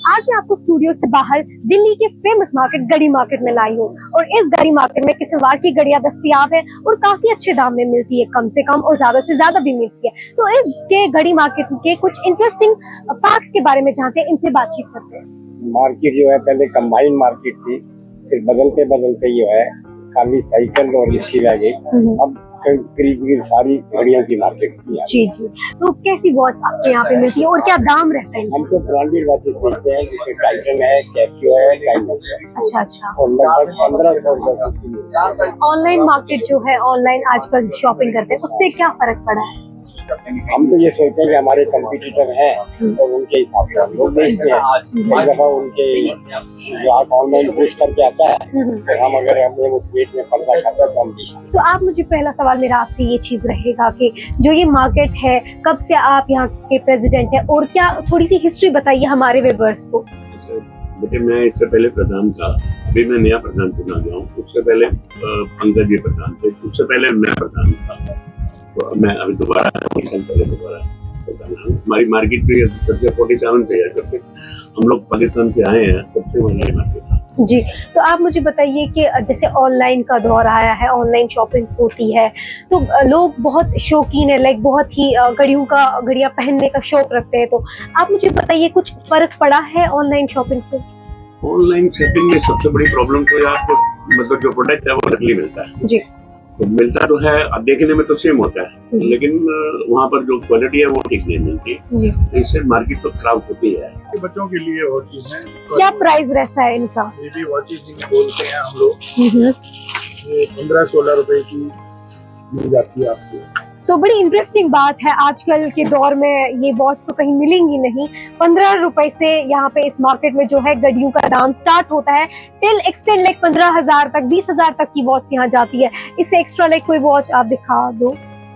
आज मैं आपको स्टूडियो से बाहर दिल्ली के फेमस मार्केट गड़ी मार्केट में लाई हूँ और इस गड़ी मार्केट में किस्मवार की गड़ियां दस्तयाब है और काफी अच्छे दाम में मिलती है, कम से कम और ज्यादा से ज्यादा भी मिलती है। तो इसके गड़ी मार्केट के कुछ इंटरेस्टिंग फैक्ट्स के बारे में जानते हैं, इनसे बातचीत करते हैं। मार्केट जो है पहले कंबाइंड मार्केट थी, फिर बदलते बदलते जो है खाली साइकिल और इसकी रह गई, अब करीब सारी घड़ियों की मार्केट है। जी जी, तो कैसी वॉच आपके यहाँ पे मिलती है और क्या दाम रहता है? हम तो ब्रांडेड वॉचेस देखते हैं, जैसे टाइटन है, कैसियो है, टाइमस है। अच्छा अच्छा। और लगभग 1500 ऑनलाइन मार्केट जो है, ऑनलाइन आजकल शॉपिंग करते हैं, उससे क्या फर्क पड़ा है? हम तो ये सोचते हैं कि हमारे कंपटीटर हैं और उनके हिसाब से हम लोग बेचते हैं। कई दफा उनके जो आप ऑनलाइन पोस्ट करके आता है, तो हम अगर हमें उस रेट में पर्दा खाता है तो हम बेचते हैं। तो आप मुझे पहला सवाल मेरा आपसे ये चीज रहेगा कि जो ये मार्केट है, कब से आप यहाँ के प्रेसिडेंट हैं और क्या थोड़ी सी हिस्ट्री बताइए हमारे व्यूअर्स को। बेटे मैं इससे पहले प्रधान था, अभी मैं नया प्रधान चुना गया हूँ। उससे पहले पंकज जी प्रधान थे, उससे पहले मैं प्रधान था, तो मैं अभी दोबारा हमारी मार्केट भी सबसे 47 पे है, जब हम लोग पाकिस्तान से आए हैं सबसे बड़ी मार्केट। जी, तो आप मुझे बताइए कि जैसे ऑनलाइन का दौर आया है, ऑनलाइन शॉपिंग होती है, तो लोग बहुत शौकीन है, लाइक बहुत ही घड़ियां पहनने का शौक रखते हैं। तो आप मुझे बताइए कुछ फर्क पड़ा है ऑनलाइन शॉपिंग से? ऑनलाइन शॉपिंग में सबसे बड़ी प्रॉब्लम तो है आपको, मतलब जो प्रोडक्ट है वो नकली मिलता है। जी, तो मिलता तो है, अब देखने में तो सेम होता है, लेकिन वहाँ पर जो क्वालिटी है वो ठीक नहीं मिलती, तो इससे मार्केट तो खराब होती है। बच्चों के लिए वॉचेस हैं। क्या प्राइस रहता है इनका? ये भी वॉचेस बोलते हैं हम लोग, ये 15-16 रुपए की मिल जाती है आपको। तो बड़ी इंटरेस्टिंग बात है, आजकल के दौर में ये वॉच तो कहीं मिलेंगी नहीं। 15 रुपए से यहाँ पे इस मार्केट में जो है घड़ियों का दाम स्टार्ट होता है, टिल एक्सटेंड लाइक 15,000 तक, 20,000 तक की वॉच यहाँ जाती है। इससे एक्स्ट्रा लाइक कोई वॉच आप दिखा दो।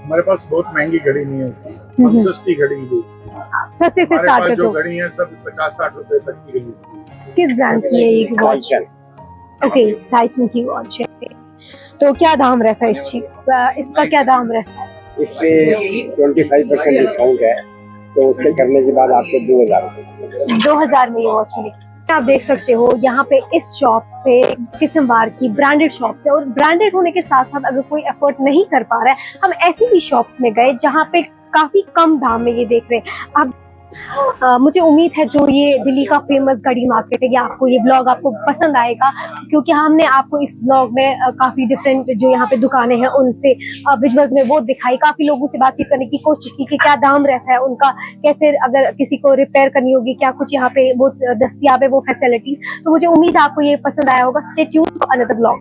हमारे पास बहुत महंगी घड़ी नहीं होती, हम सस्ती घड़ी बेचते हैं। सस्ते से स्टार्ट करते जो घड़ी है सब 50-60 रुपए तक की घड़ी। किस ब्रांड की है ये वॉच? ओके, टाइटन की वॉच है। तो क्या दाम रहता है इसका क्या दाम रहता है? इस पे 25% डिस्काउंट है, तो उसके करने के बाद आपको 2000 में ये वॉच मिलेगी। आप देख सकते हो यहाँ पे इस शॉप पे किस्मवार की ब्रांडेड शॉप है, और ब्रांडेड होने के साथ साथ अगर कोई एफर्ट नहीं कर पा रहा है, हम ऐसी भी शॉप्स में गए जहाँ पे काफी कम दाम में ये देख रहे हैं। अब मुझे उम्मीद है जो ये दिल्ली का फेमस गड़ी मार्केट है, ये आपको ये ब्लॉग आपको पसंद आएगा, क्योंकि हमने आपको इस ब्लॉग में काफी डिफरेंट जो यहाँ पे दुकानें हैं उनसे विजुअल्स में वो दिखाई, काफी लोगों से बातचीत करने की कोशिश की कि क्या दाम रहता है उनका, कैसे अगर किसी को रिपेयर करनी होगी क्या कुछ यहाँ पे वो दस्तयाब है वो फैसिलिटीज। तो मुझे उम्मीद है आपको ये पसंद आया होगा। Stay tuned for another blog.